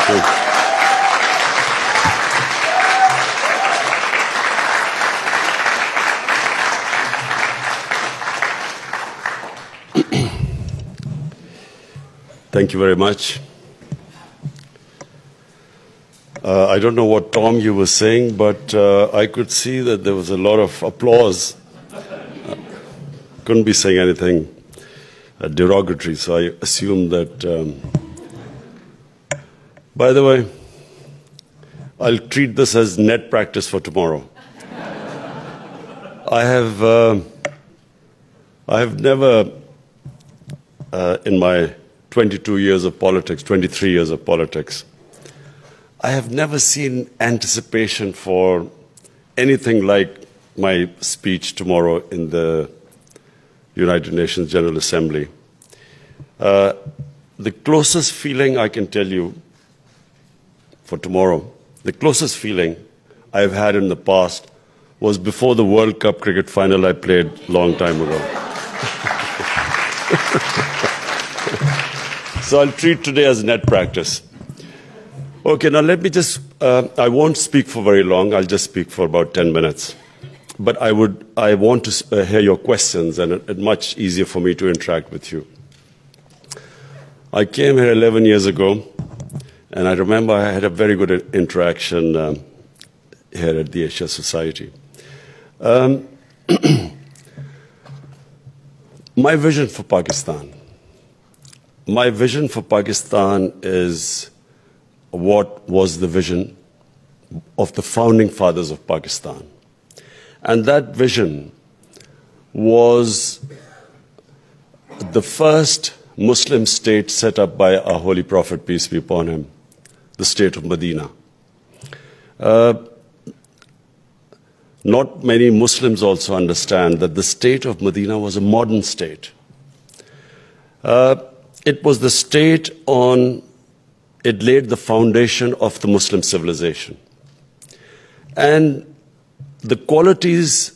Thank you very much. I don't know what, Tom, you were saying, but I could see that there was a lot of applause. Couldn't be saying anything derogatory, so I assumed that. By the way, I'll treat this as net practice for tomorrow. I have never, in my 22 years of politics, 23 years of politics, I have never seen anticipation for anything like my speech tomorrow in the United Nations General Assembly. The closest feeling I can tell you for tomorrow, the closest feeling I've had in the past was before the World Cup cricket final I played a long time ago. So I'll treat today as net practice. Okay, now let me just, I won't speak for very long, I'll just speak for about 10 minutes. But I want to hear your questions, and it's much easier for me to interact with you. I came here 11 years ago, and I remember I had a very good interaction here at the Eshia Society. My vision for Pakistan. My vision for Pakistan is what was the vision of the founding fathers of Pakistan. And that vision was the first Muslim state set up by our Holy Prophet, peace be upon him, the state of Medina. Not many Muslims also understand that the state of Medina was a modern state. It was the state it laid the foundation of the Muslim civilization. And the qualities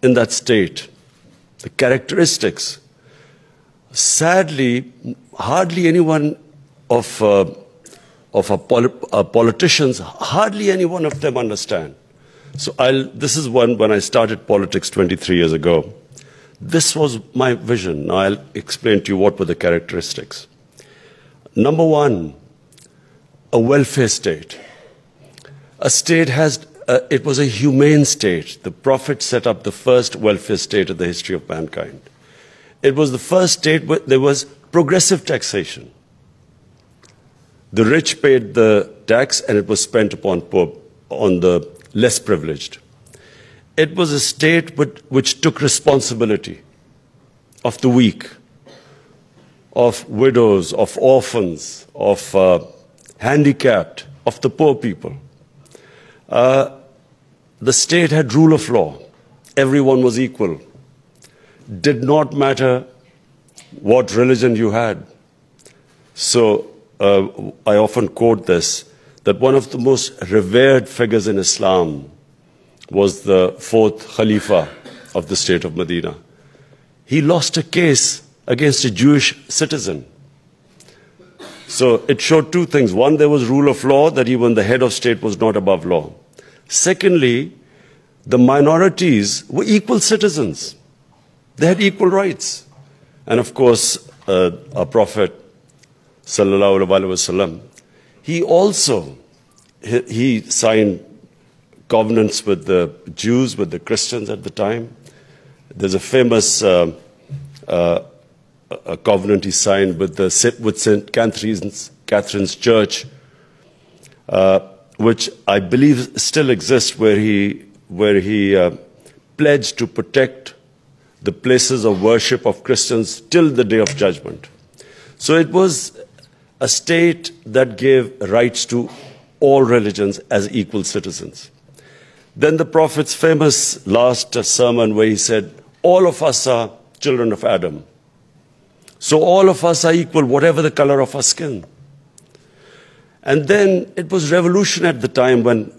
in that state, the characteristics, sadly, hardly anyone of our politicians, hardly any one of them understand. So this is when I started politics 23 years ago. This was my vision. Now I'll explain to you what were the characteristics. Number one, a welfare state. A state it was a humane state. The Prophet set up the first welfare state in the history of mankind. It was the first state where there was progressive taxation. The rich paid the tax and it was spent on the less privileged. It was a state which took responsibility of the weak, of widows, of orphans, of handicapped, of the poor people. The state had rule of law. Everyone was equal. Did not matter what religion you had. So I often quote this, that one of the most revered figures in Islam was the fourth Khalifa of the state of Medina. He lost a case against a Jewish citizen. So it showed two things. One, there was rule of law, that even the head of state was not above law. Secondly, the minorities were equal citizens. They had equal rights. And of course, our Prophet, sallallahu alaihi wasallam, he also, he signed covenants with the Jews, with the Christians at the time. There's a famous a covenant he signed with St. Catherine's Church, which I believe still exists, where he pledged to protect the places of worship of Christians till the day of judgment. So it was a state that gave rights to all religions as equal citizens. Then the Prophet's famous last sermon where he said, all of us are children of Adam. So all of us are equal, whatever the color of our skin. And then it was revolution at the time when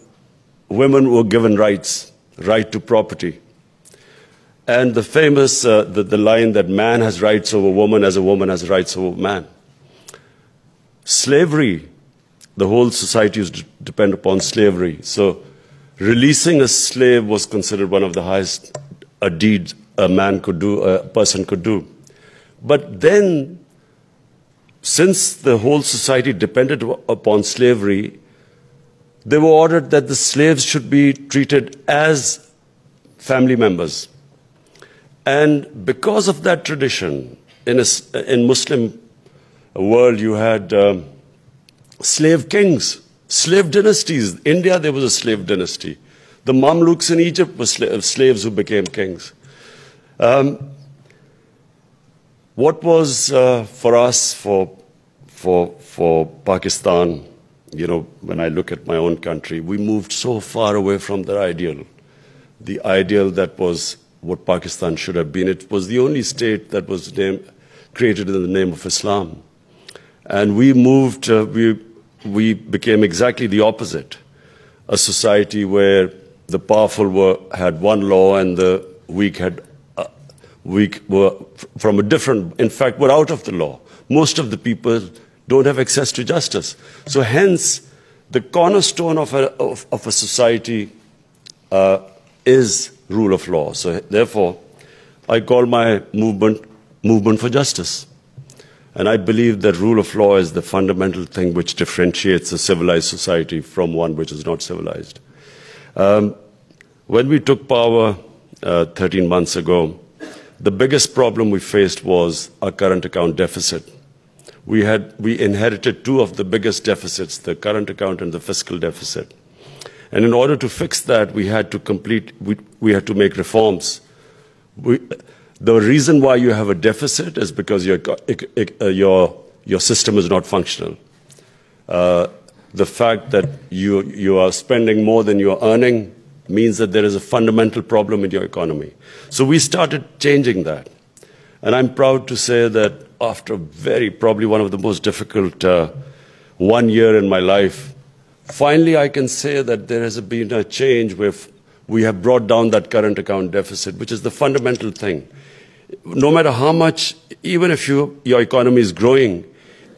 women were given rights, right to property. And the famous, the line that man has rights over woman as a woman has rights over man. Slavery the whole society used to depend upon slavery. So releasing a slave was considered one of the highest deeds a man could do, a person could do. But then, since the whole society depended upon slavery, they were ordered that the slaves should be treated as family members. And because of that tradition, in Muslim world, you had slave kings, slave dynasties. India, there was a slave dynasty. The Mamluks in Egypt were slaves who became kings. What was for us, for Pakistan, when I look at my own country, we moved so far away from the ideal that was what Pakistan should have been. It was the only state that was created in the name of Islam. And we moved, we became exactly the opposite, a society where the powerful had one law and the weak were from a different, in fact, were out of the law. Most of the people don't have access to justice. So hence, the cornerstone of a society is rule of law. So therefore, I call my movement for justice. And I believe that rule of law is the fundamental thing which differentiates a civilized society from one which is not civilized. When we took power 13 months ago, the biggest problem we faced was our current account deficit. We inherited two of the biggest deficits, the current account and the fiscal deficit. And in order to fix that, we had to make reforms. The reason why you have a deficit is because your system is not functional. The fact that you are spending more than you are earning means that there is a fundamental problem in your economy. So we started changing that. And I'm proud to say that after probably one of the most difficult 1 year in my life, finally I can say that there has been a change where we have brought down that current account deficit, which is the fundamental thing. No matter how much, even if your economy is growing,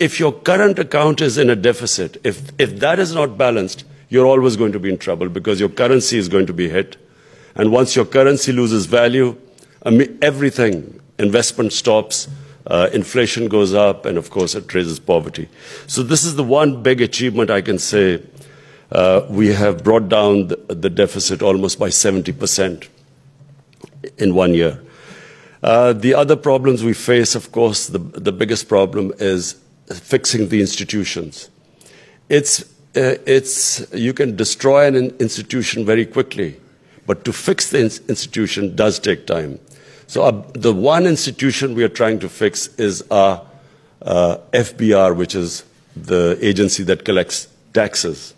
if your current account is in a deficit, if that is not balanced, you're always going to be in trouble because your currency is going to be hit. And once your currency loses value, everything, investment stops, inflation goes up, and of course it raises poverty. So this is the one big achievement I can say. We have brought down the deficit almost by 70% in 1 year. The other problems we face, of course, the biggest problem is fixing the institutions. You can destroy an institution very quickly, but to fix the institution does take time. So the one institution we are trying to fix is our FBR, which is the agency that collects taxes.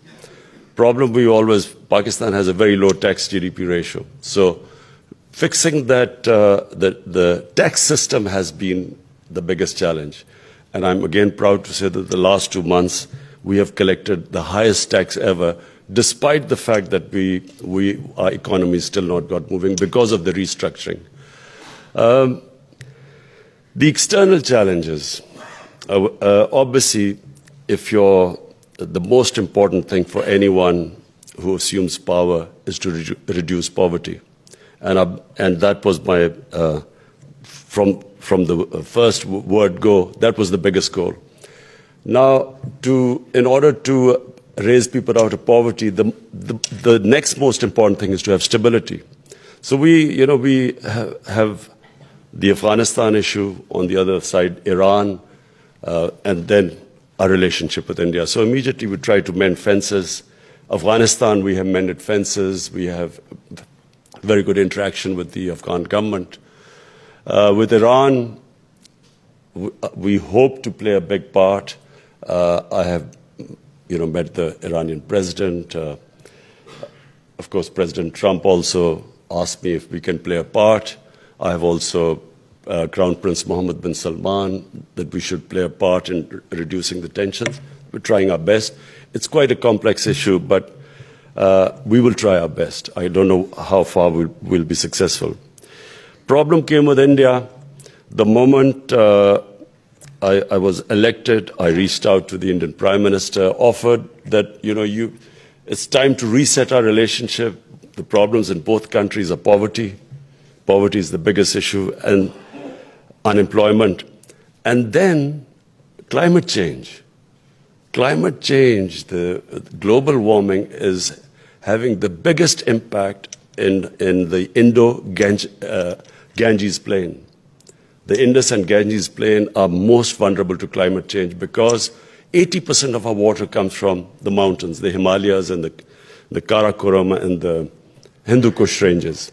Problem Pakistan has a very low tax GDP ratio. So fixing that, the tax system has been the biggest challenge. And I'm again proud to say that the last 2 months, we have collected the highest tax ever, despite the fact that our economy still not got moving because of the restructuring. The external challenges, obviously, the most important thing for anyone who assumes power is to reduce poverty. And that was from the first word go, that was the biggest goal. Now, in order to raise people out of poverty, the next most important thing is to have stability. So we have the Afghanistan issue, on the other side, Iran, and then our relationship with India. So immediately we try to mend fences. Afghanistan, we have mended fences. We have very good interaction with the Afghan government. With Iran, we hope to play a big part. I have, met the Iranian president. Of course, President Trump also asked me if we can play a part. I have also Crown Prince Mohammed bin Salman that we should play a part in reducing the tensions. We're trying our best. It's quite a complex issue, but we will try our best. I don't know how far we'll be successful. Problem came with India the moment I was elected, I reached out to the Indian Prime Minister, offered that, it's time to reset our relationship. The problems in both countries are poverty. Poverty is the biggest issue, and unemployment. And then climate change. Climate change, the global warming is having the biggest impact in the Indo-Ganges plain. The Indus and Ganges plain are most vulnerable to climate change because 80% of our water comes from the mountains, the Himalayas and the Karakoram and the Hindu Kush ranges.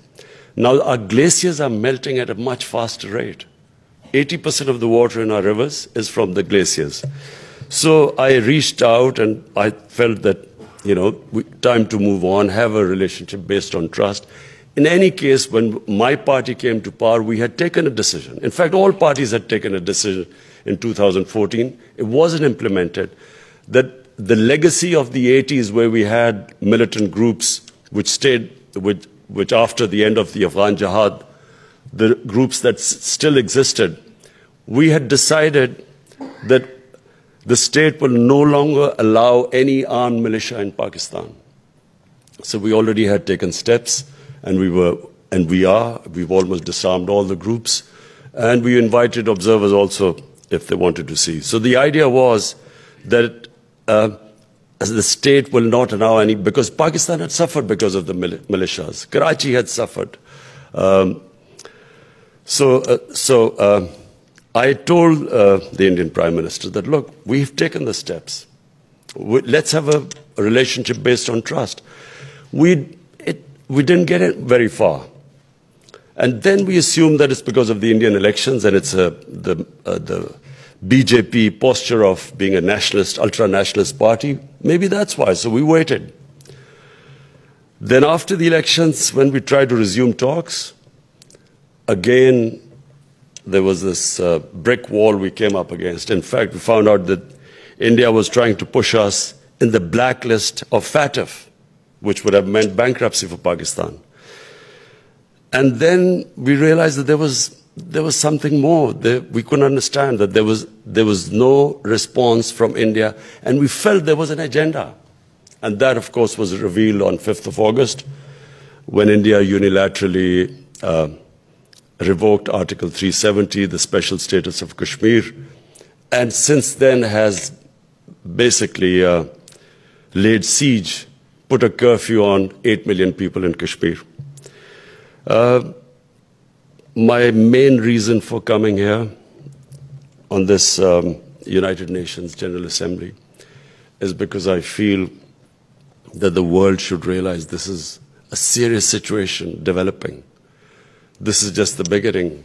Now our glaciers are melting at a much faster rate. 80% of the water in our rivers is from the glaciers. So I reached out and I felt that, time to move on, have a relationship based on trust. In any case, when my party came to power, we had taken a decision. In fact, all parties had taken a decision in 2014. It wasn't implemented. That the legacy of the 80s, where we had militant groups which after the end of the Afghan Jihad, the groups that still existed, we had decided that the state will no longer allow any armed militia in Pakistan. So we already had taken steps, and we've almost disarmed all the groups, and we invited observers also if they wanted to see. So the idea was that the state will not allow any, because Pakistan had suffered because of the militias. Karachi had suffered. So I told the Indian Prime Minister that, look, we've taken the steps. Let's have a relationship based on trust. We didn't get it very far. And then we assumed that it's because of the Indian elections and it's the BJP posture of being a nationalist, ultra-nationalist party. Maybe that's why. So we waited. Then after the elections, when we tried to resume talks, again, there was this brick wall we came up against. In fact, we found out that India was trying to push us in the blacklist of FATF, which would have meant bankruptcy for Pakistan. And then we realized that there was something more. We couldn't understand that there was no response from India, and we felt there was an agenda. And that, of course, was revealed on 5th of August, when India unilaterally revoked Article 370, the special status of Kashmir, and since then has basically laid siege, put a curfew on 8 million people in Kashmir. My main reason for coming here on this United Nations General Assembly is because I feel that the world should realize this is a serious situation developing. This is just the beginning.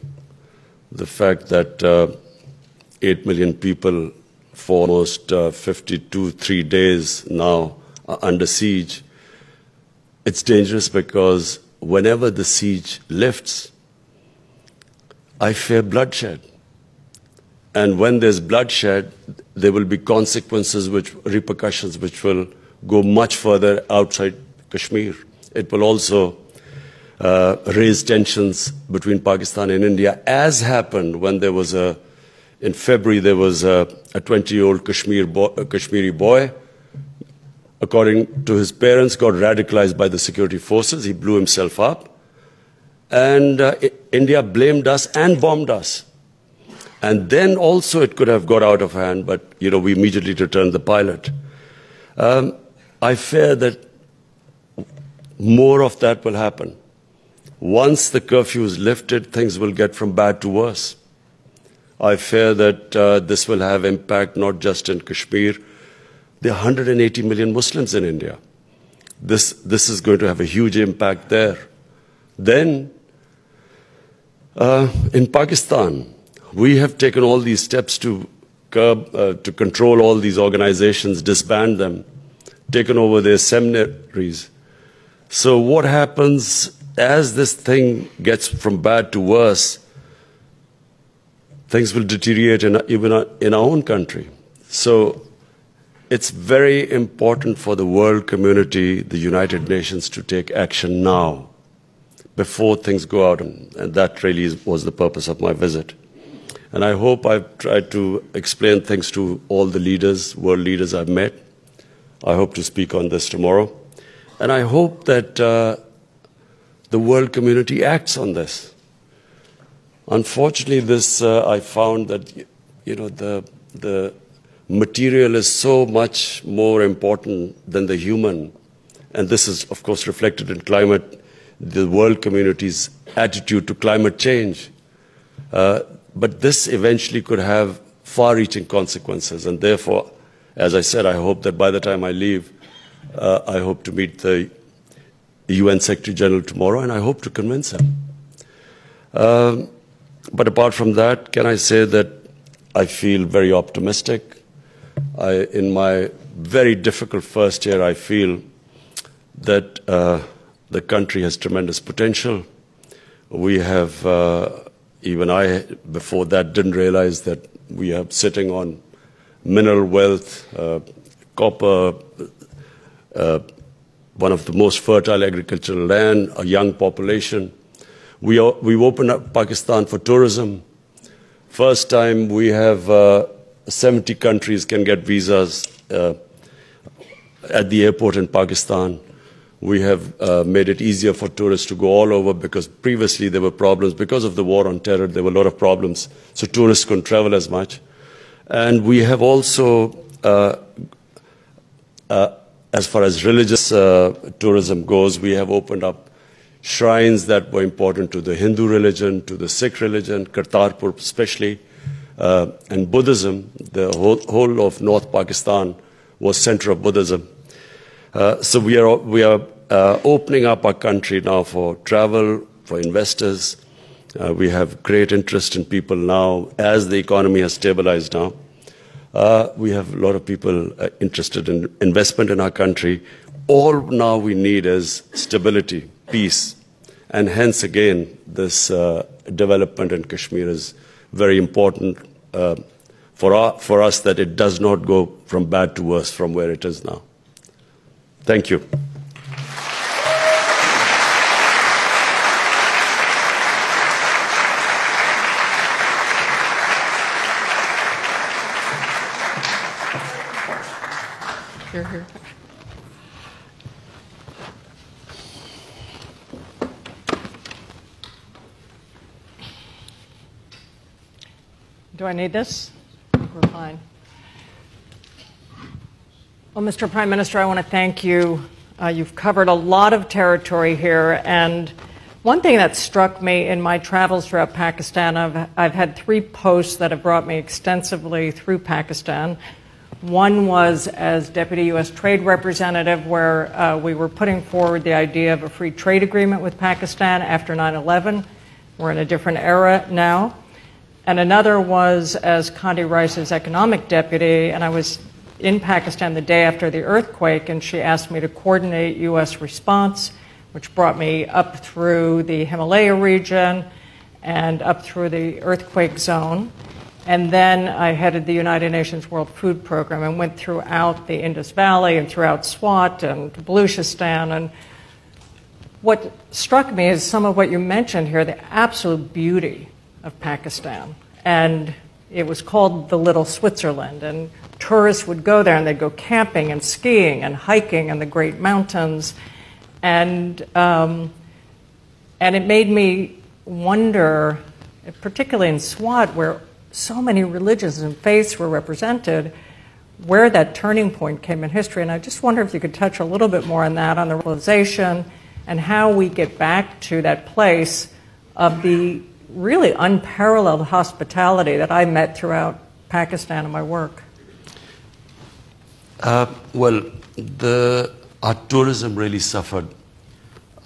The fact that 8 million people for almost 3 days now are under siege, it's dangerous because whenever the siege lifts, I fear bloodshed. And when there's bloodshed, there will be consequences, repercussions which will go much further outside Kashmir. It will also raise tensions between Pakistan and India, as happened when there was in February, there was a 20-year-old Kashmiri boy, according to his parents, got radicalized by the security forces. He blew himself up. And India blamed us and bombed us. And then also it could have got out of hand, but we immediately returned the pilot. I fear that more of that will happen. Once the curfew is lifted, things will get from bad to worse. I fear that this will have impact not just in Kashmir. There are 180 million Muslims in India. This is going to have a huge impact there. Then, in Pakistan, we have taken all these steps to control all these organizations, disband them, taken over their seminaries. So what happens as this thing gets from bad to worse? Things will deteriorate even in our own country. So it's very important for the world community, the United Nations, to take action now, before things go out. And that really was the purpose of my visit. And I hope I've tried to explain things to all the leaders, world leaders I've met. I hope to speak on this tomorrow. And I hope that the world community acts on this. Unfortunately, I found that, the material is so much more important than the human. And this is, of course, reflected in the world community's attitude to climate change. But this eventually could have far-reaching consequences. And therefore, as I said, I hope that by the time I leave, I hope to meet the UN Secretary General tomorrow, and I hope to convince him. But apart from that, can I say that I feel very optimistic. In my very difficult first year, I feel that the country has tremendous potential. We have, even I, before that, didn't realize that we are sitting on mineral wealth, copper, one of the most fertile agricultural land, a young population. We've opened up Pakistan for tourism. First time we have 70 countries can get visas at the airport in Pakistan. We have made it easier for tourists to go all over, because previously there were problems. Because of the war on terror, there were a lot of problems, so tourists couldn't travel as much. And we have also, as far as religious tourism goes, we have opened up shrines that were important to the Hindu religion, to the Sikh religion, Kartarpur especially, and Buddhism. The whole of North Pakistan was center of Buddhism. So we are opening up our country now for travel, for investors. We have great interest in people now as the economy has stabilized now. We have a lot of people interested in investment in our country. All now we need is stability, peace, and hence again this development in Kashmir is very important for us, that it does not go from bad to worse from where it is now. Thank you. Here. Do I need this? I think we're fine. Well, Mr. Prime Minister, I want to thank you. You've covered a lot of territory here, and one thing that struck me in my travels throughout Pakistan, I've had 3 posts that have brought me extensively through Pakistan. One was as Deputy U.S. Trade Representative, where we were putting forward the idea of a free trade agreement with Pakistan after 9/11. We're in a different era now. And another was as Condi Rice's economic deputy, and I was in Pakistan the day after the earthquake, and she asked me to coordinate U.S. response, which brought me up through the Himalaya region and up through the earthquake zone. And then I headed the United Nations World Food Program and went throughout the Indus Valley and throughout Swat and Baluchistan. And what struck me is some of what you mentioned here, the absolute beauty of Pakistan. And it was called the Little Switzerland. And tourists would go there and they'd go camping and skiing and hiking in the Great Mountains. And it made me wonder, particularly in Swat, where so many religions and faiths were represented, where that turning point came in history. And I just wonder if you could touch a little bit more on that, on the realization and how we get back to that place of the really unparalleled hospitality that I met throughout Pakistan in my work. Well, our tourism really suffered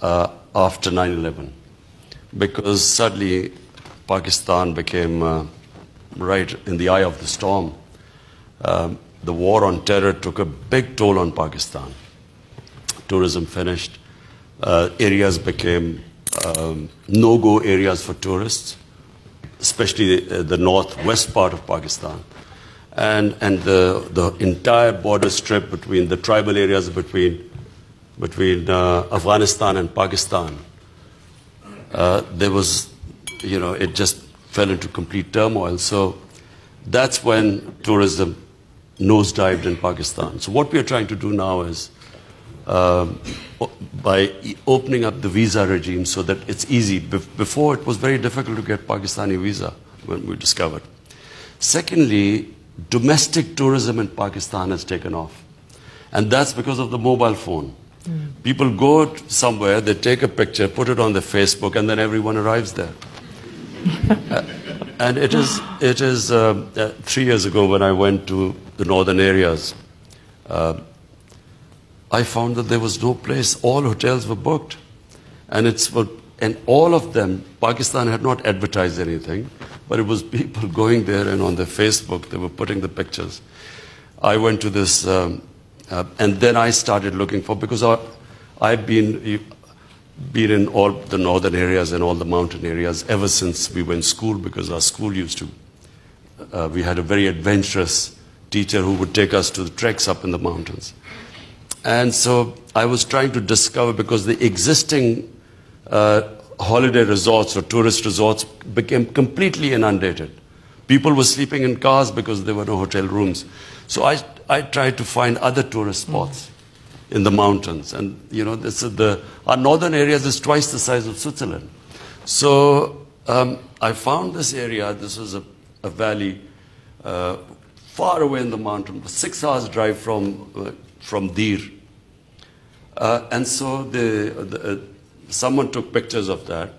after 9/11, because suddenly Pakistan became right in the eye of the storm. The war on terror took a big toll on Pakistan. Tourism finished. Areas became no-go areas for tourists, especially the northwest part of Pakistan. And the entire border strip between the tribal areas between Afghanistan and Pakistan, there was, it just fell into complete turmoil. So that's when tourism nosedived in Pakistan. So what we are trying to do now is, by opening up the visa regime so that it's easy. Before, it was very difficult to get Pakistani visa, when we discovered. Secondly, domestic tourism in Pakistan has taken off. And that's because of the mobile phone. People go somewhere, they take a picture, put it on their Facebook, and then everyone arrives there. And it is 3 years ago when I went to the northern areas, I found that there was no place. All hotels were booked. And all of them, Pakistan had not advertised anything, but it was people going there, and on their Facebook, they were putting the pictures. I went to this, and then I started looking for, because I've been in all the northern areas and all the mountain areas ever since we were in school, because our school used to, we had a very adventurous teacher who would take us to the treks up in the mountains. And so I was trying to discover, because the existing holiday resorts or tourist resorts became completely inundated. People were sleeping in cars because there were no hotel rooms. So I tried to find other tourist spots in the mountains. And, you know, our northern areas is twice the size of Switzerland. So I found this area. This was a valley far away in the mountain, 6 hours drive from Dir. And so someone took pictures of that.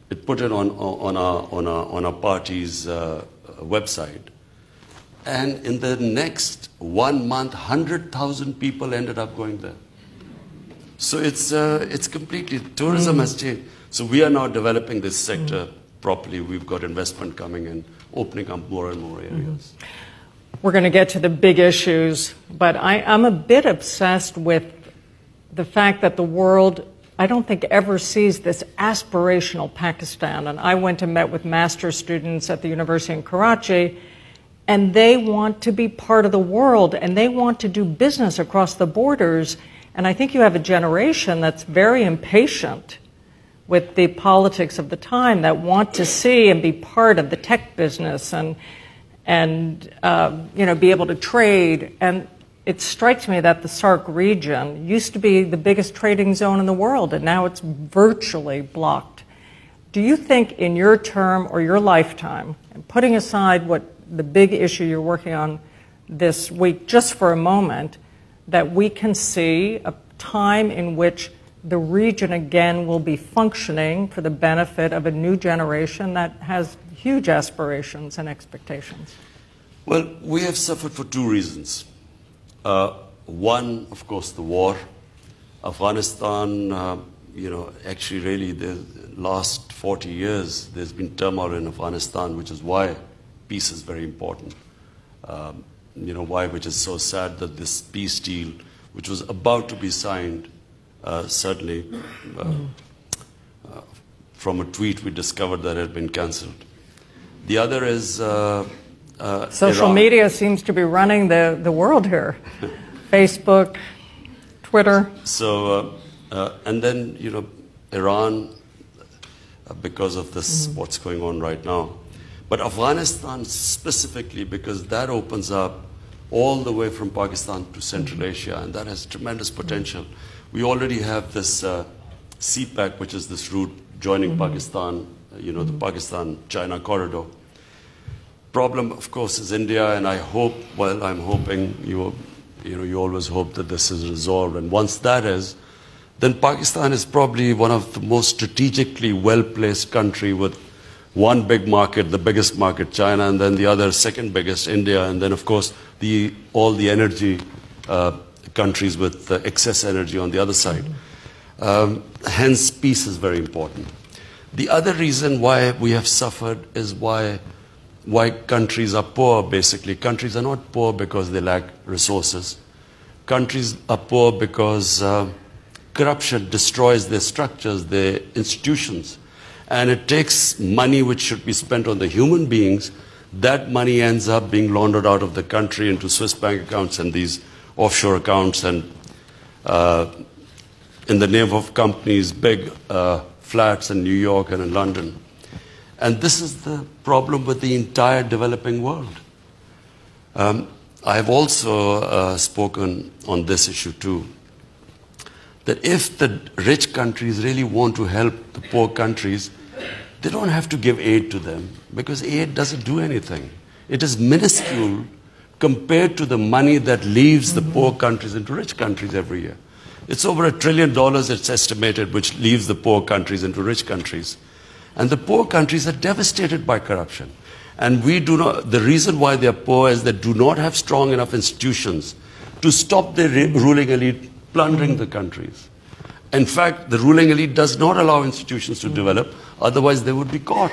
It put it on our party's website. And in the next 1 month, 100,000 people ended up going there. So it's completely, tourism has changed. So we are now developing this sector properly. We've got investment coming in, opening up more and more areas. We're going to get to the big issues, but I'm a bit obsessed with the fact that the world, I don't think, ever sees this aspirational Pakistan. And I went and met with master's students at the university in Karachi, and they want to be part of the world, and they want to do business across the borders. And I think you have a generation that's very impatient with the politics of the time, that want to see and be part of the tech business and you know, be able to trade. And it strikes me that the SAARC region used to be the biggest trading zone in the world, and now it's virtually blocked. Do you think in your term or your lifetime, and putting aside what the big issue you're working on this week, just for a moment, that we can see a time in which the region again will be functioning for the benefit of a new generation that has huge aspirations and expectations? Well, we have suffered for two reasons. One, of course, the war. Afghanistan, you know, actually really the last 40 years, there's been turmoil in Afghanistan, which is why peace is very important. You know, why, which is so sad that this peace deal, which was about to be signed, certainly from a tweet we discovered that it had been cancelled. The other is social Iran. Media seems to be running the world here. Facebook, Twitter. So, and then, you know, Iran, because of this, what's going on right now. But Afghanistan specifically, because that opens up all the way from Pakistan to Central Asia, and that has tremendous potential. We already have this CPAC, which is this route joining Pakistan, you know, the Pakistan-China corridor. Problem, of course, is India, and I hope, well, I'm hoping, you always hope that this is resolved. And once that is, then Pakistan is probably one of the most strategically well-placed country with one big market, the biggest market, China, and then the other second biggest, India, and then, of course, all the energy countries with excess energy on the other side. Hence, peace is very important. The other reason why we have suffered is why countries are poor, basically. Countries are not poor because they lack resources. Countries are poor because corruption destroys their structures, their institutions. And it takes money which should be spent on the human beings. That money ends up being laundered out of the country into Swiss bank accounts and these offshore accounts, and in the name of companies, big flats in New York and in London. And this is the problem with the entire developing world. I have also spoken on this issue too, that if the rich countries really want to help the poor countries, they don't have to give aid to them, because aid doesn't do anything. It is minuscule compared to the money that leaves the poor countries into rich countries every year. It's over $1 trillion, it's estimated, which leaves the poor countries into rich countries. And the poor countries are devastated by corruption. And we do not, the reason why they are poor is they do not have strong enough institutions to stop the ruling elite plundering the countries. In fact, the ruling elite does not allow institutions to develop, otherwise they would be caught.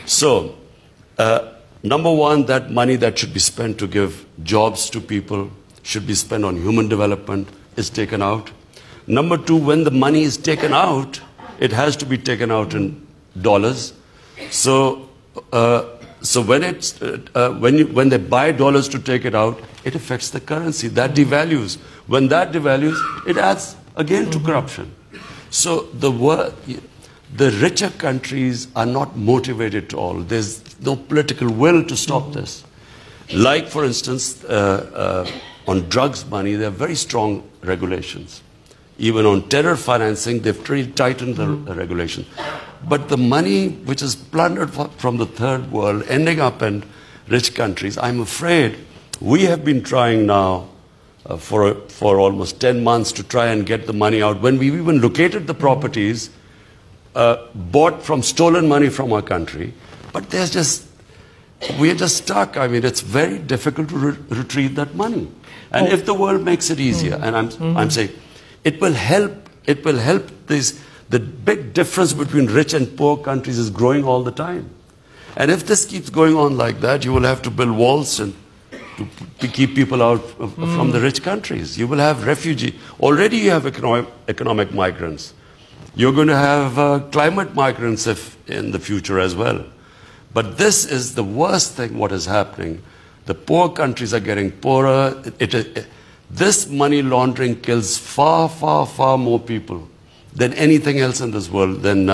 So, number one, that money that should be spent to give jobs to people, should be spent on human development, is taken out. Number two, when the money is taken out, it has to be taken out in dollars. So when they buy dollars to take it out, it affects the currency. That devalues. When that devalues, it adds again to corruption. So the richer countries are not motivated at all. There's no political will to stop this. Like, for instance, on drugs money, there are very strong regulations. Even on terror financing, they've really tightened the regulation. But the money which is plundered from the third world, ending up in rich countries, I'm afraid we have been trying now for almost 10 months to try and get the money out. When we've even located the properties bought from stolen money from our country, but we're just stuck. I mean, it's very difficult to retrieve that money. And if the world makes it easier, and I'm saying, it will help this. The big difference between rich and poor countries is growing all the time. And if this keeps going on like that, you will have to build walls and to keep people out from the rich countries. You will have refugees. Already you have economic migrants. You're going to have climate migrants in the future as well. But this is the worst thing what is happening. The poor countries are getting poorer. This money laundering kills far, far, far more people than anything else in this world, than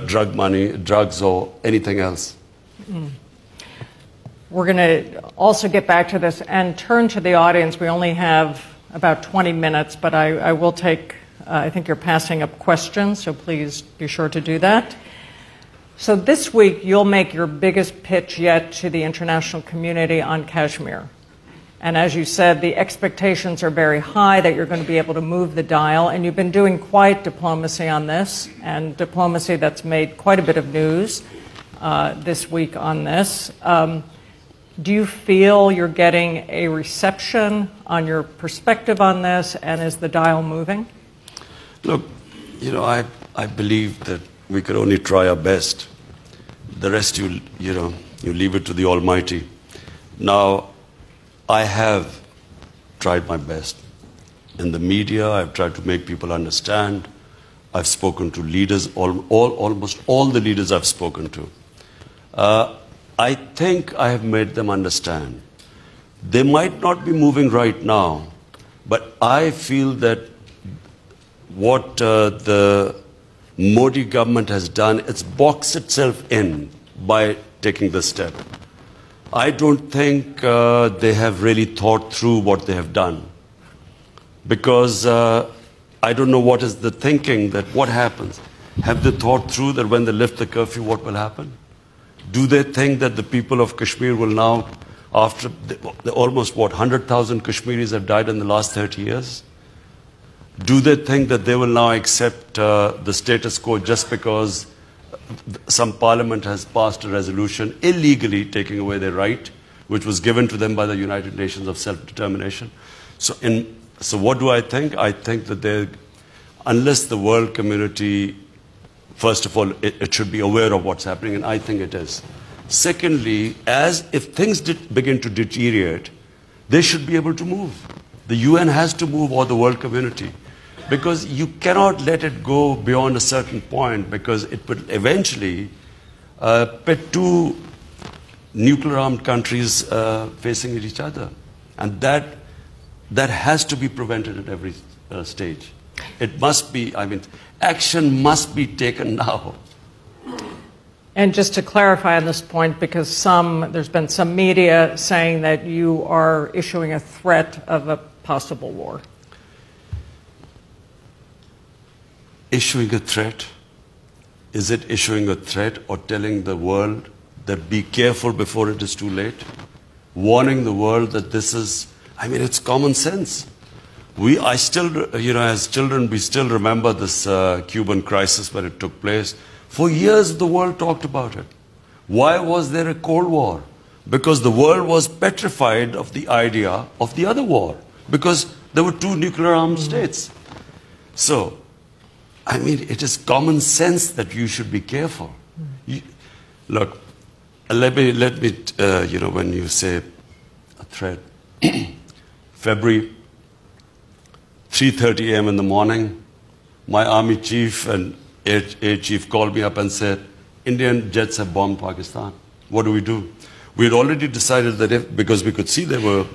drugs or anything else. We're going to also get back to this and turn to the audience. We only have about 20 minutes, but I will take, I think you're passing up questions, so please be sure to do that. So this week, you'll make your biggest pitch yet to the international community on Kashmir. And as you said, the expectations are very high that you're going to be able to move the dial. And you've been doing quite diplomacy on this, and diplomacy that's made quite a bit of news this week on this. Do you feel you're getting a reception on your perspective on this, and is the dial moving? Look, I believe that we can only try our best. The rest, you leave it to the Almighty. Now, I have tried my best. In the media, I've tried to make people understand. I've spoken to leaders, almost all the leaders I've spoken to. I think I have made them understand. They might not be moving right now, but I feel that what the Modi government has done, it's boxed itself in by taking this step. I don't think they have really thought through what they have done, because I don't know what is the thinking, that what happens. Have they thought through that when they lift the curfew, what will happen? Do they think that the people of Kashmir will now, after almost 100,000 Kashmiris have died in the last 30 years? Do they think that they will now accept the status quo just because some parliament has passed a resolution illegally taking away their right, which was given to them by the United Nations of self-determination? So what do I think? I think that unless the world community, first of all, it should be aware of what's happening, and I think it is. Secondly, if things begin to deteriorate, they should be able to move. The UN has to move, or the world community. Because you cannot let it go beyond a certain point, because it would eventually pit two nuclear-armed countries facing each other. And that has to be prevented at every stage. It must be, action must be taken now. And just to clarify on this point, because there's been some media saying that you are issuing a threat of a possible war. Issuing a threat? Is it issuing a threat or telling the world that be careful before it is too late? Warning the world that this is, I mean, it's common sense. I still, as children, we still remember this Cuban crisis when it took place. For years, the world talked about it. Why was there a Cold War? Because the world was petrified of the idea of the other war, because there were two nuclear armed states. So, I mean, it is common sense that you should be careful. Look, let me, when you say a threat, February, 3:30 a.m. in the morning, my army chief and air chief called me up and said, Indian jets have bombed Pakistan. What do we do? We had already decided that because we could see they were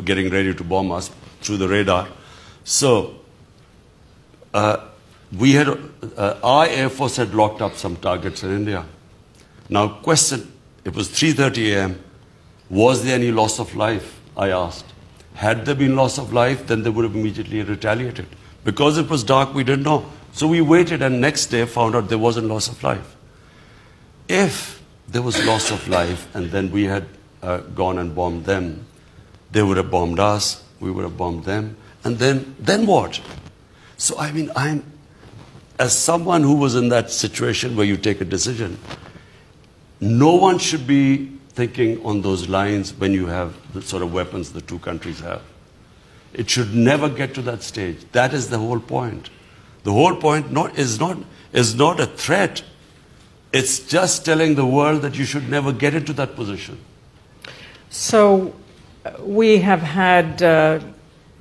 getting ready to bomb us through the radar. So we had, our Air Force had locked up some targets in India. Now question, it was 3:30 a.m. Was there any loss of life? I asked. Had there been loss of life, then they would have immediately retaliated. Because it was dark, we didn't know. So we waited and next day found out there wasn't loss of life. If there was loss of life and then we had gone and bombed them, they would have bombed us, we would have bombed them, and then what? So I mean, as someone who was in that situation where you take a decision, no one should be thinking on those lines when you have the sort of weapons the two countries have. It should never get to that stage. That is the whole point. The whole point is not a threat. It's just telling the world that you should never get into that position. So we have had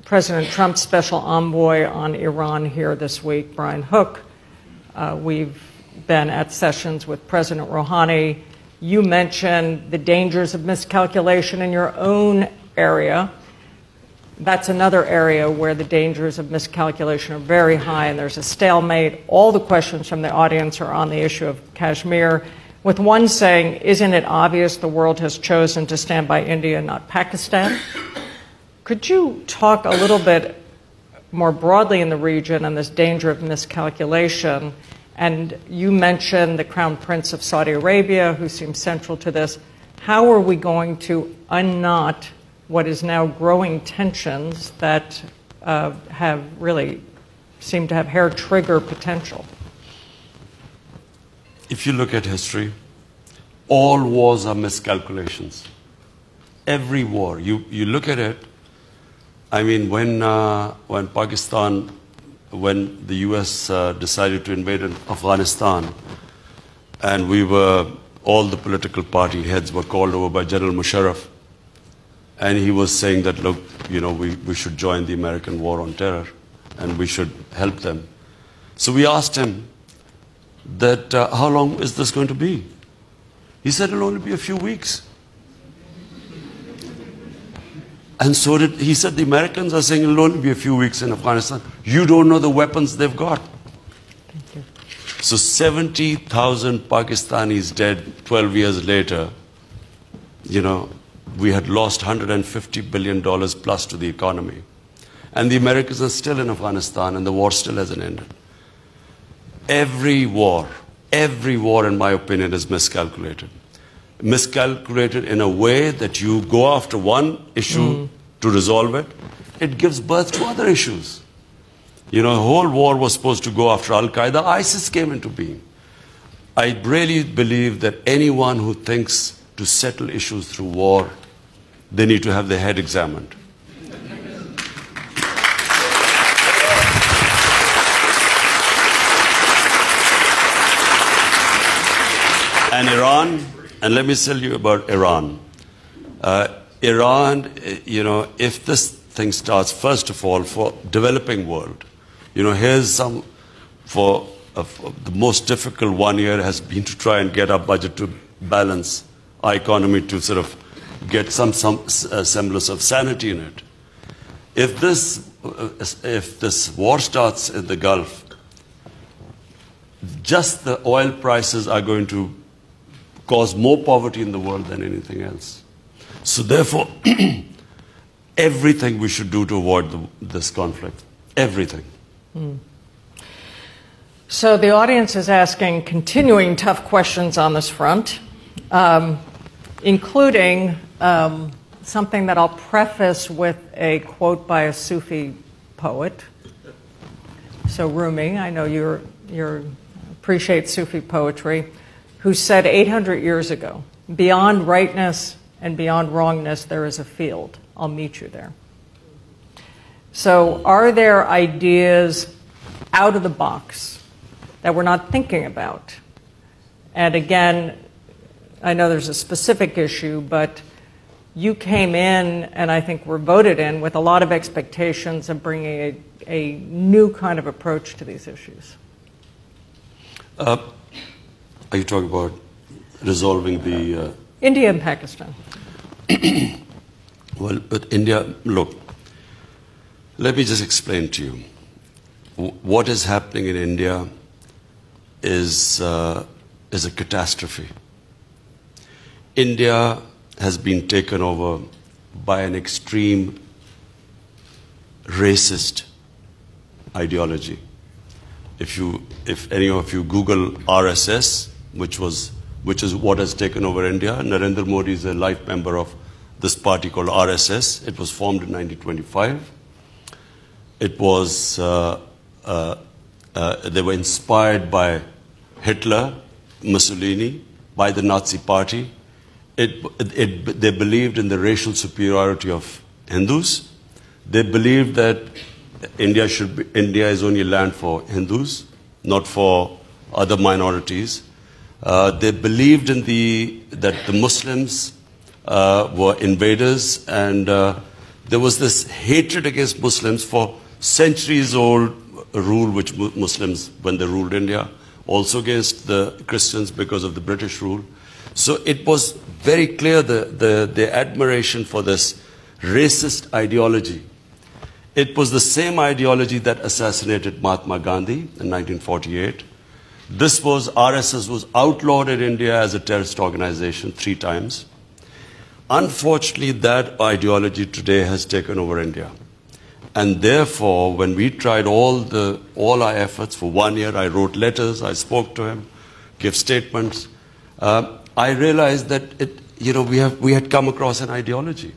President Trump's special envoy on Iran here this week, Brian Hook. We've been at sessions with President Rouhani. You mentioned the dangers of miscalculation in your own area. That's another area where the dangers of miscalculation are very high, and there's a stalemate. All the questions from the audience are on the issue of Kashmir, with one saying, isn't it obvious the world has chosen to stand by India, not Pakistan? Could you talk a little bit more broadly in the region on this danger of miscalculation? And you mentioned the Crown Prince of Saudi Arabia, who seems central to this. How are we going to unknot what is now growing tensions that have really seem to have hair trigger potential? If you look at history, all wars are miscalculations. Every war, you look at it. I mean, when Pakistan, when the US decided to invade Afghanistan, and all the political party heads were called over by General Musharraf, and he was saying that, look, we should join the American war on terror, and we should help them. So we asked him that, how long is this going to be? He said, it'll only be a few weeks. And so he said, the Americans are saying it'll only be a few weeks in Afghanistan. You don't know the weapons they've got. Thank you. So 70,000 Pakistanis dead 12 years later, we had lost $150 billion plus to the economy. And the Americans are still in Afghanistan, and the war still hasn't ended. Every war, in my opinion, is miscalculated. Miscalculated in a way that you go after one issue to resolve it, it gives birth to other issues. The whole war was supposed to go after Al-Qaeda. ISIS came into being. I really believe that anyone who thinks to settle issues through war, they need to have their head examined. And Iran, and let me tell you about Iran. Iran, if this thing starts, first of all, for developing world, here's some, for the most difficult 1 year has been to try and get our budget to balance our economy, to sort of get some semblance of sanity in it. If this war starts in the Gulf, just the oil prices are going to cause more poverty in the world than anything else. So therefore, everything we should do to avoid this conflict. Everything. So the audience is asking continuing tough questions on this front, including something that I'll preface with a quote by a Sufi poet. So Rumi, I know you appreciate Sufi poetry, who said 800 years ago, "Beyond rightness and beyond wrongness, there is a field. I'll meet you there." So are there ideas out of the box that we're not thinking about? And again, I know there's a specific issue, but you came in, and I think were voted in, with a lot of expectations of bringing a new kind of approach to these issues. Are you talking about resolving the... India and Pakistan. Well, but India, look, let me just explain to you. What is happening in India is a catastrophe. India has been taken over by an extreme racist ideology. If any of you Google RSS, which is what has taken over India, Narendra Modi is a life member of this party called RSS. It was formed in 1925. It was they were inspired by Hitler, Mussolini, by the Nazi Party. They believed in the racial superiority of Hindus. They believed that India is only land for Hindus, not for other minorities. They believed in that the Muslims were invaders, and there was this hatred against Muslims for centuries-old rule which Muslims, when they ruled India, also against the Christians because of the British rule. So it was very clear the admiration for this racist ideology. It was the same ideology that assassinated Mahatma Gandhi in 1948. RSS was outlawed in India as a terrorist organization 3 times. Unfortunately, that ideology today has taken over India. And therefore, when we tried all our efforts for 1 year, I wrote letters, I spoke to him, gave statements. I realized that we had come across an ideology.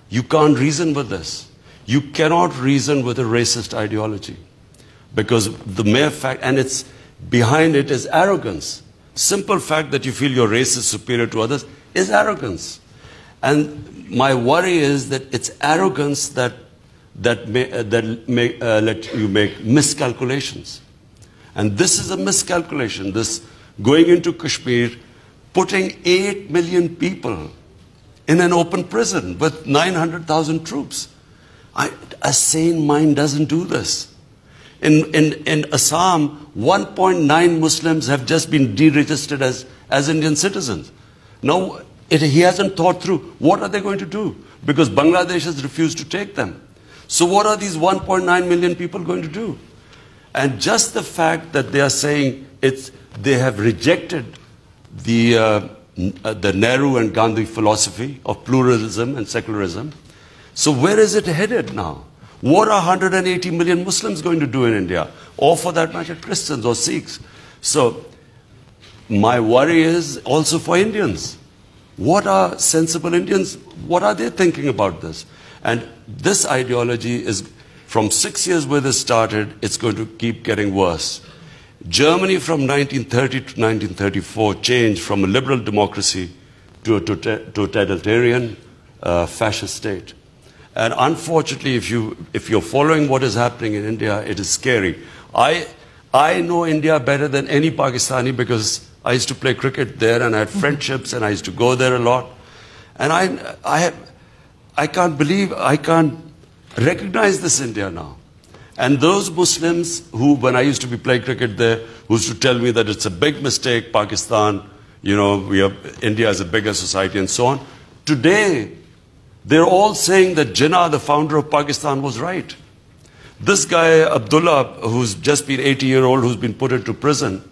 You can't reason with this. You cannot reason with a racist ideology, because the mere fact, and it's behind it, is arrogance. Simple fact that you feel your race is superior to others is arrogance. And my worry is that it's arrogance that may let you make miscalculations. And this is a miscalculation. This going into Kashmir, putting 8 million people in an open prison with 900,000 troops. A sane mind doesn't do this. In Assam, 1.9 Muslims have just been deregistered as Indian citizens. Now, he hasn't thought through, what are they going to do? Because Bangladesh has refused to take them. So what are these 1.9 million people going to do? And just the fact that they are saying they have rejected the Nehru and Gandhi philosophy of pluralism and secularism. So where is it headed now? What are 180 million Muslims going to do in India? Or for that matter, Christians or Sikhs. So my worry is also for Indians. What are sensible Indians? What are they thinking about this? And this ideology is, from 6 years where this started, it's going to keep getting worse. Germany from 1930 to 1934 changed from a liberal democracy to a totalitarian fascist state. And unfortunately, if you're following what is happening in India, it is scary. I know India better than any Pakistani because I used to play cricket there and I had friendships and I used to go there a lot. And I can't believe, I can't recognize this India now. And those Muslims who, when I used to be playing cricket there, who used to tell me that it's a big mistake, Pakistan, India is a bigger society and so on. Today, they're all saying that Jinnah, the founder of Pakistan, was right. This guy, Abdullah, who's just been 80-year-old, who's been put into prison,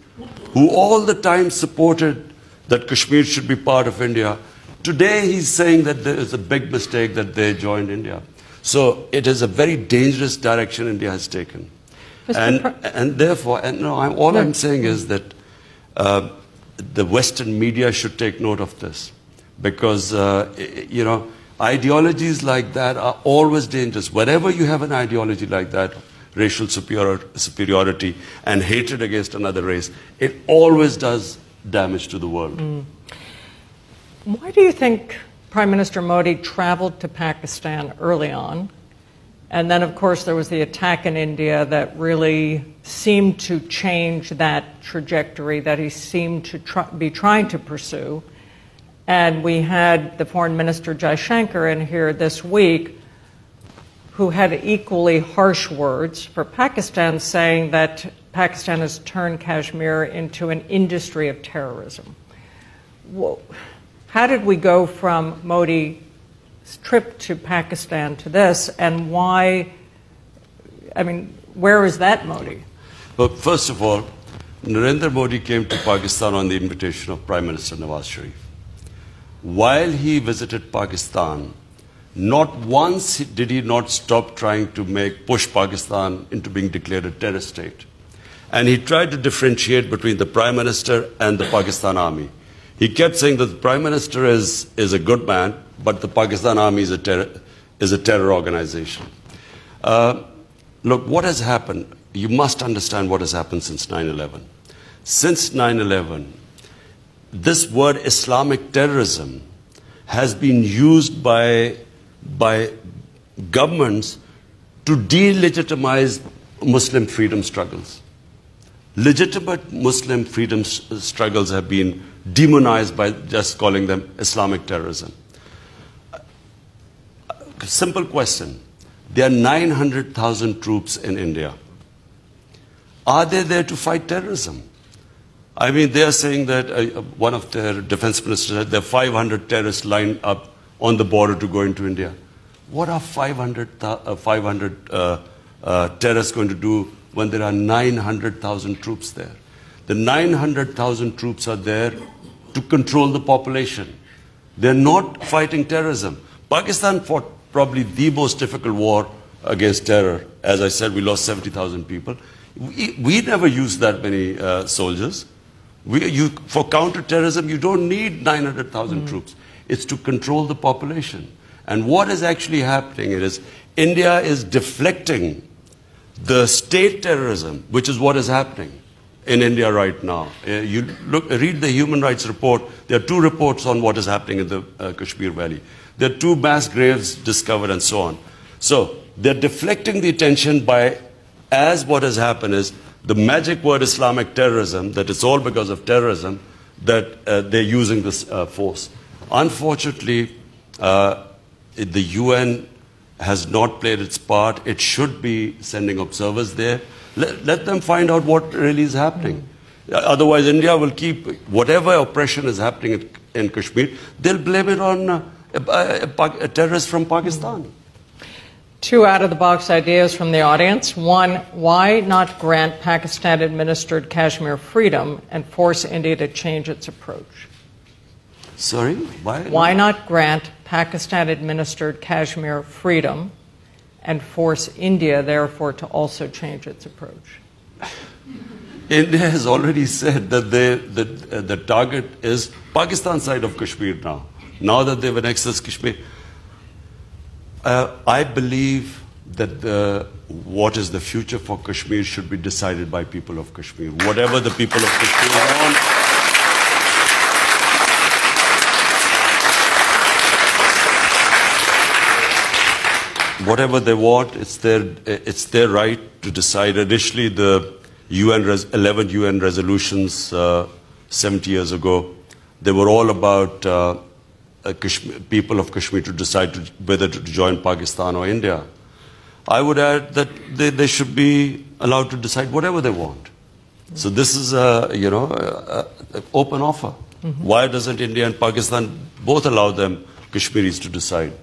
who all the time supported that Kashmir should be part of India. Today he's saying that there is a big mistake that they joined India. So it is a very dangerous direction India has taken. And therefore, I'm saying is that the Western media should take note of this, because, ideologies like that are always dangerous. Whenever you have an ideology like that, racial superiority and hatred against another race, it always does damage to the world. Why do you think Prime Minister Modi traveled to Pakistan early on? And then, of course, there was the attack in India that really seemed to change that trajectory that he seemed to be trying to pursue. And we had the Foreign Minister Jaishankar in here this week, who had equally harsh words for Pakistan, saying that Pakistan has turned Kashmir into an industry of terrorism. How did we go from Modi's trip to Pakistan to this, and why, where is that Modi? Well, first of all, Narendra Modi came to Pakistan on the invitation of Prime Minister Nawaz Sharif. While he visited Pakistan, not once did he not stop trying to push Pakistan into being declared a terrorist state. And he tried to differentiate between the Prime Minister and the Pakistan Army. He kept saying that the Prime Minister is a good man, but the Pakistan Army is a terror organization. Look, what has happened? You must understand what has happened since 9/11. Since 9/11, this word Islamic terrorism has been used by governments to delegitimize Muslim freedom struggles. Legitimate Muslim freedom struggles have been demonized by just calling them Islamic terrorism. Simple question. There are 900,000 troops in India. Are they there to fight terrorism? They are saying that one of their defense ministers said there are 500 terrorists lined up on the border to go into India. What are 500 terrorists going to do when there are 900,000 troops there? The 900,000 troops are there to control the population. They're not fighting terrorism. Pakistan fought probably the most difficult war against terror. As I said, we lost 70,000 people. We never used that many soldiers. For counter-terrorism, you don't need 900,000 troops. It's to control the population. And what is actually happening is India is deflecting the state terrorism, which is what is happening in India right now. Read the Human Rights Report. There are 2 reports on what is happening in the Kashmir Valley. There are 2 mass graves discovered and so on. So they're deflecting the attention as what has happened is the magic word Islamic terrorism, that it's all because of terrorism, that they're using this force. Unfortunately, the UN has not played its part. It should be sending observers there. Let them find out what really is happening. Otherwise, India will keep whatever oppression is happening in Kashmir, they'll blame it on a terrorist from Pakistan. 2 out-of-the-box ideas from the audience. 1, why not grant Pakistan-administered Kashmir freedom and force India to change its approach? Sorry? Why not grant Pakistan-administered Kashmir freedom and force India, therefore, to also change its approach? India has already said that the target is Pakistan side of Kashmir now. Now that they've annexed Kashmir. I believe that what is the future for Kashmir should be decided by people of Kashmir. Whatever the people of Kashmir want. Whatever they want, it's their right to decide. Initially, the 11 UN resolutions 70 years ago, they were all about people of Kashmir to decide whether to join Pakistan or India. I would add that they should be allowed to decide whatever they want. So this is an open offer. Mm-hmm. Why doesn't India and Pakistan both allow them, Kashmiris, to decide?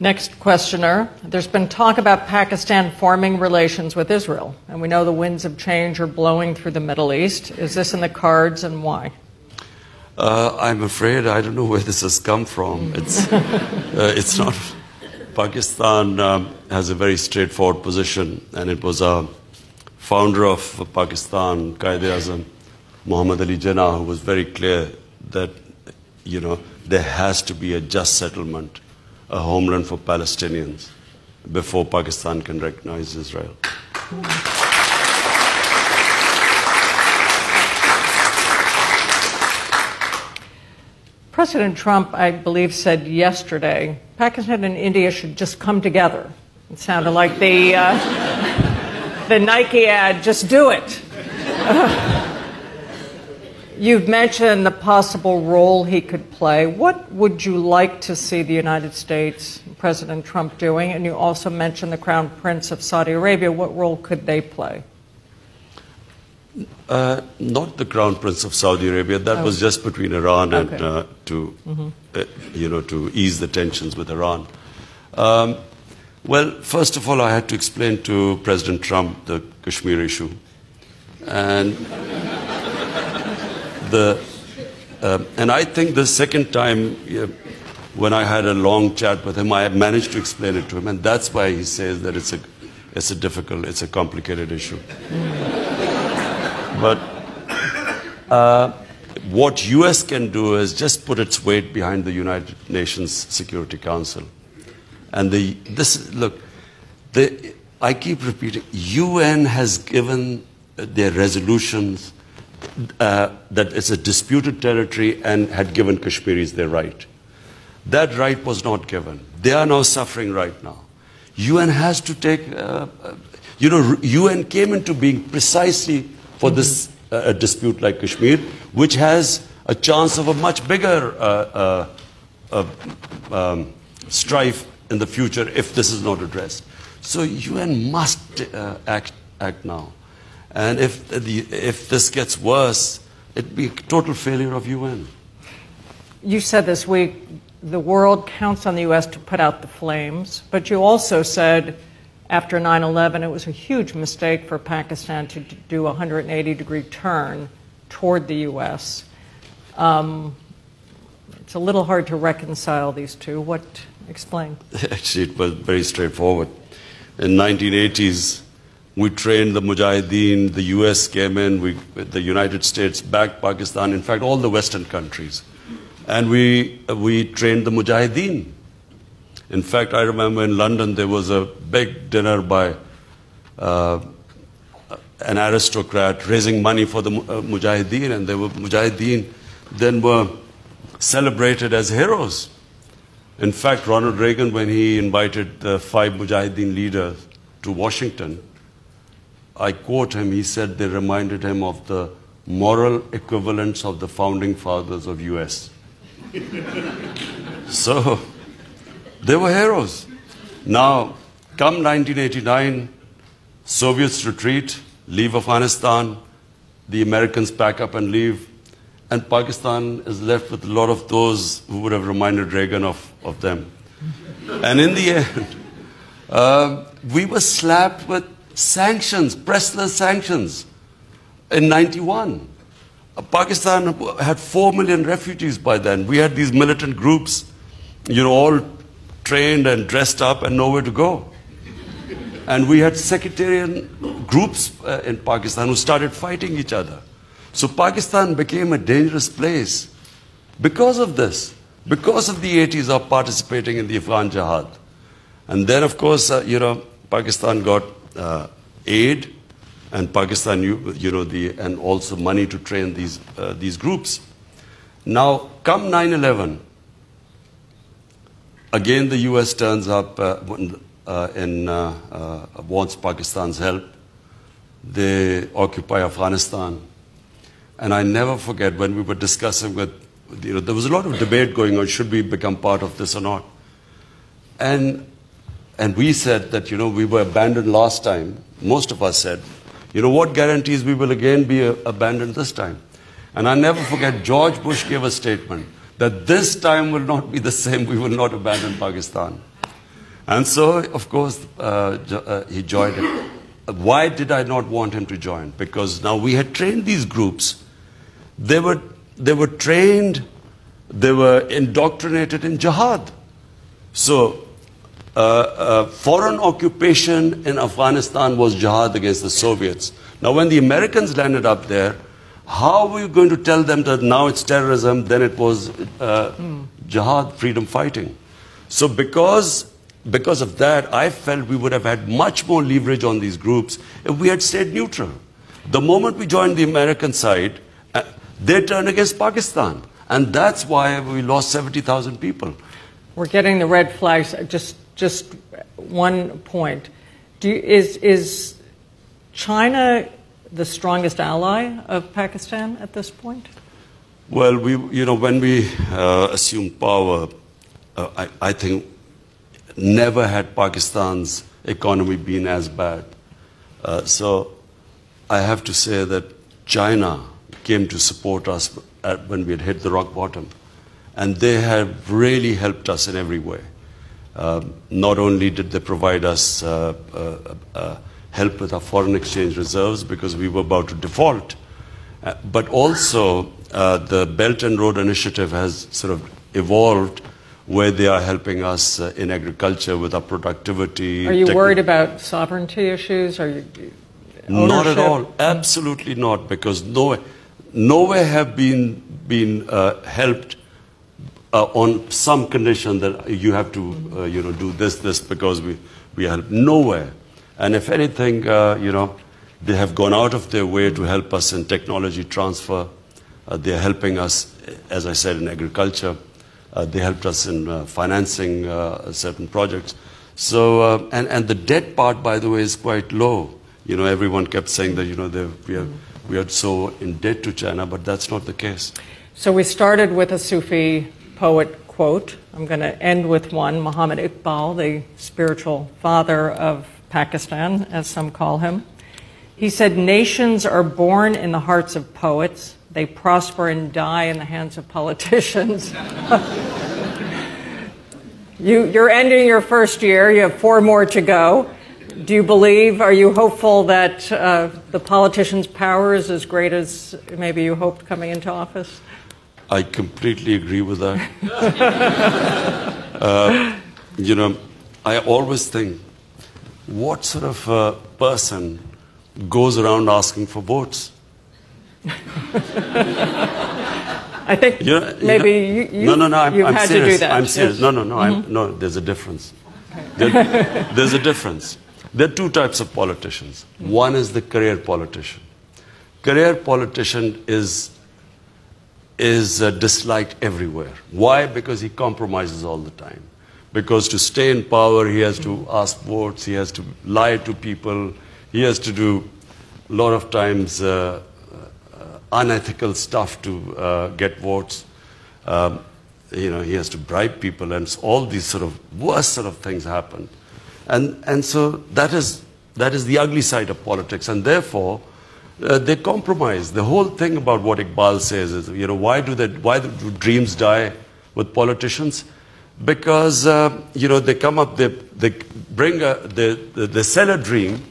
Next questioner. There's been talk about Pakistan forming relations with Israel, and we know the winds of change are blowing through the Middle East. Is this in the cards, and why? I'm afraid I don't know where this has come from. It's not. Pakistan has a very straightforward position, and it was a founder of Pakistan, Eazam, Muhammad Ali Jinnah, who was very clear that, there has to be a just settlement, a homeland for Palestinians, before Pakistan can recognize Israel. President Trump, I believe, said yesterday, Pakistan and India should just come together. It sounded like the Nike ad, just do it. You've mentioned the possible role he could play. What would you like to see the United States, President Trump, doing? And you also mentioned the Crown Prince of Saudi Arabia. What role could they play? Not the Crown Prince of Saudi Arabia. That was just between Iran and to ease the tensions with Iran. Well, first of all, I had to explain to President Trump the Kashmir issue, and I think the second time when I had a long chat with him, I managed to explain it to him, and that's why he says that it's a complicated issue. But what U.S. can do is just put its weight behind the United Nations Security Council. And I keep repeating, UN has given their resolutions that it's a disputed territory and had given Kashmiris their right. That right was not given. They are now suffering right now. UN has to take, UN came into being precisely for this dispute like Kashmir, which has a chance of a much bigger strife in the future if this is not addressed. So UN must act now. And if this gets worse, it'd be a total failure of UN. You said this week the world counts on the U.S. to put out the flames, but you also said after 9/11 it was a huge mistake for Pakistan to do a 180-degree turn toward the U.S. It's a little hard to reconcile these two. Explain. Actually, it was very straightforward. In 1980s, we trained the Mujahideen, the US came in, the United States backed Pakistan, in fact all the Western countries. And we trained the Mujahideen. In fact, I remember in London there was a big dinner by an aristocrat raising money for the Mujahideen, and the Mujahideen then were celebrated as heroes. In fact, Ronald Reagan, when he invited the 5 Mujahideen leaders to Washington, I quote him, he said they reminded him of the moral equivalents of the founding fathers of US. So, they were heroes. Now, come 1989, Soviets retreat, leave Afghanistan, the Americans pack up and leave, and Pakistan is left with a lot of those who would have reminded Reagan of them. And in the end, we were slapped with sanctions, pressless sanctions, in 91. Pakistan had 4 million refugees by then. We had these militant groups, all trained and dressed up and nowhere to go. And we had sectarian groups in Pakistan who started fighting each other. So Pakistan became a dangerous place because of this, because of the 80s of participating in the Afghan Jihad. And then, of course, Pakistan got aid, and Pakistan, and also money to train these groups. Now, come 9/11, again the U.S. turns up wants Pakistan's help. They occupy Afghanistan. And I never forget when we were discussing there was a lot of debate going on, should we become part of this or not? And we said that, we were abandoned last time. Most of us said, what guarantees we will again be abandoned this time? And I never forget, George Bush gave a statement that this time will not be the same, we will not abandon Pakistan. And so, of course, he joined it. Why did I not want him to join? Because now we had trained these groups. They were trained, they were indoctrinated in jihad. So, foreign occupation in Afghanistan was jihad against the Soviets. Now, when the Americans landed up there, how were you going to tell them that now it's terrorism, then it was jihad, freedom fighting? So because of that, I felt we would have had much more leverage on these groups if we had stayed neutral. The moment we joined the American side, they turned against Pakistan. And that's why we lost 70,000 people. We're getting the red flags. Just one point. Is China the strongest ally of Pakistan at this point? Well, when we assumed power, I think never had Pakistan's economy been as bad. So I have to say that China came to support us when we had hit the rock bottom. And they have really helped us in every way. Not only did they provide us help with our foreign exchange reserves because we were about to default, but also the Belt and Road Initiative has sort of evolved where they are helping us in agriculture with our productivity. Are you worried about sovereignty issues? Are you ownership? Not at all. Absolutely not, because nowhere have been helped on some condition that you have to do this because we help. Nowhere. And if anything, they have gone out of their way to help us in technology transfer. They are helping us, as I said, in agriculture. They helped us in financing certain projects. So, and the debt part, by the way, is quite low. Everyone kept saying that, we are so in debt to China, but that's not the case. So we started with a Sufi poet quote. I'm going to end with one. Muhammad Iqbal, the spiritual father of Pakistan, as some call him. He said, "Nations are born in the hearts of poets. They prosper and die in the hands of politicians." You're ending your first year. You have 4 more to go. Do you believe, are you hopeful that the politicians' power is as great as maybe you hoped coming into office? I completely agree with that. I always think, what sort of person goes around asking for votes? I think maybe you had serious. To do that. I'm serious. Yes. No, there's a difference. There's a difference. There are 2 types of politicians. One is the career politician. Career politician is disliked everywhere. Why? Because he compromises all the time. Because to stay in power, he has to ask votes, he has to lie to people, he has to do a lot of times unethical stuff to get votes. He has to bribe people, and all these sort of worst sort of things happen. And so that is the ugly side of politics, and therefore they compromise. The whole thing about what Iqbal says is, why do dreams die with politicians? Because they come up, they bring they sell a dream,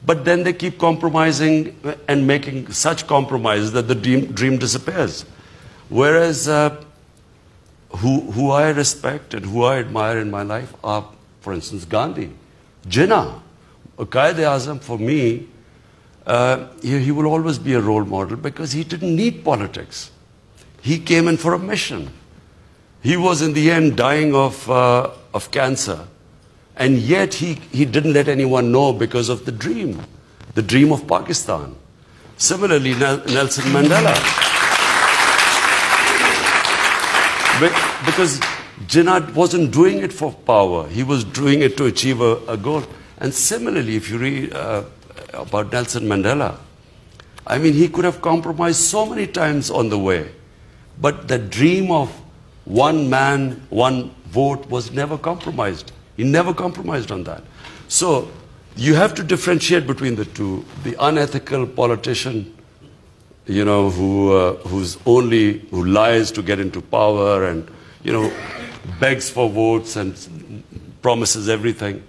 but then they keep compromising and making such compromises that the dream disappears. Whereas who I respect and who I admire in my life are, for instance, Gandhi, Jinnah, Ea'zam. For me, he will always be a role model because he didn't need politics. He came in for a mission. He was in the end dying of cancer, and yet he didn't let anyone know because of the dream of Pakistan. Similarly, Nelson Mandela. Because Jinnah wasn't doing it for power. He was doing it to achieve a goal. And similarly, if you read about Nelson Mandela, I mean, he could have compromised so many times on the way. But the dream of one man, one vote was never compromised. He never compromised on that. So you have to differentiate between the two. The unethical politician, who lies to get into power and, begs for votes and promises everything,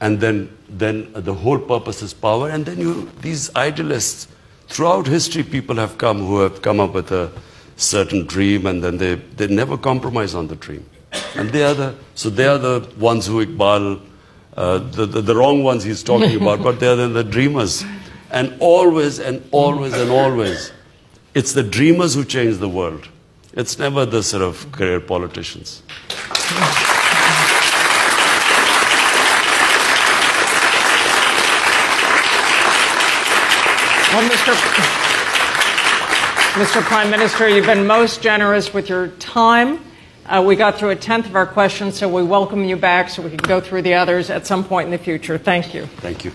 and then the whole purpose is power, and then these idealists, throughout history people have come who have come up with a certain dream, and then they never compromise on the dream. And they are the ones who Iqbal, the wrong ones he's talking about, but they are the dreamers. And always, it's the dreamers who change the world. It's never the sort of career politicians. Well, Mr. Prime Minister, you've been most generous with your time. We got through a tenth of our questions, so we welcome you back so we can go through the others at some point in the future. Thank you. Thank you.